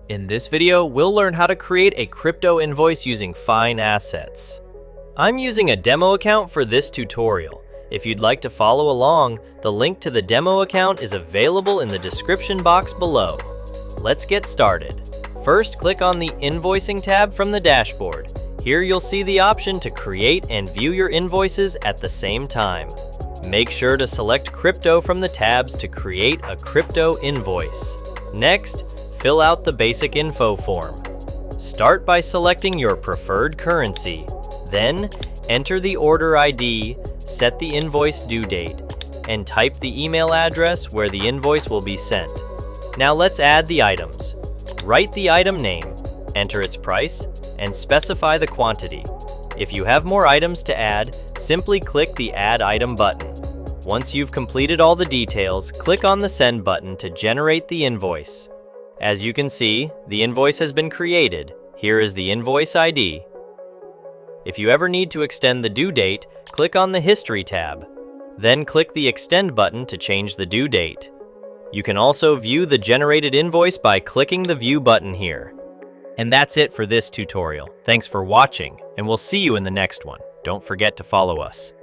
In this video, we'll learn how to create a crypto invoice using Finassets. I'm using a demo account for this tutorial. If you'd like to follow along, the link to the demo account is available in the description box below. Let's get started. First, click on the Invoicing tab from the dashboard. Here you'll see the option to create and view your invoices at the same time. Make sure to select crypto from the tabs to create a crypto invoice. Next, fill out the basic info form. Start by selecting your preferred currency. Then, enter the order ID, set the invoice due date, and type the email address where the invoice will be sent. Now let's add the items. Write the item name, enter its price, and specify the quantity. If you have more items to add, simply click the Add Item button. Once you've completed all the details, click on the Send button to generate the invoice. As you can see, the invoice has been created. Here is the Invoice ID. If you ever need to extend the due date, click on the History tab. Then click the Extend button to change the due date. You can also view the generated invoice by clicking the View button here. And that's it for this tutorial. Thanks for watching, and we'll see you in the next one. Don't forget to follow us.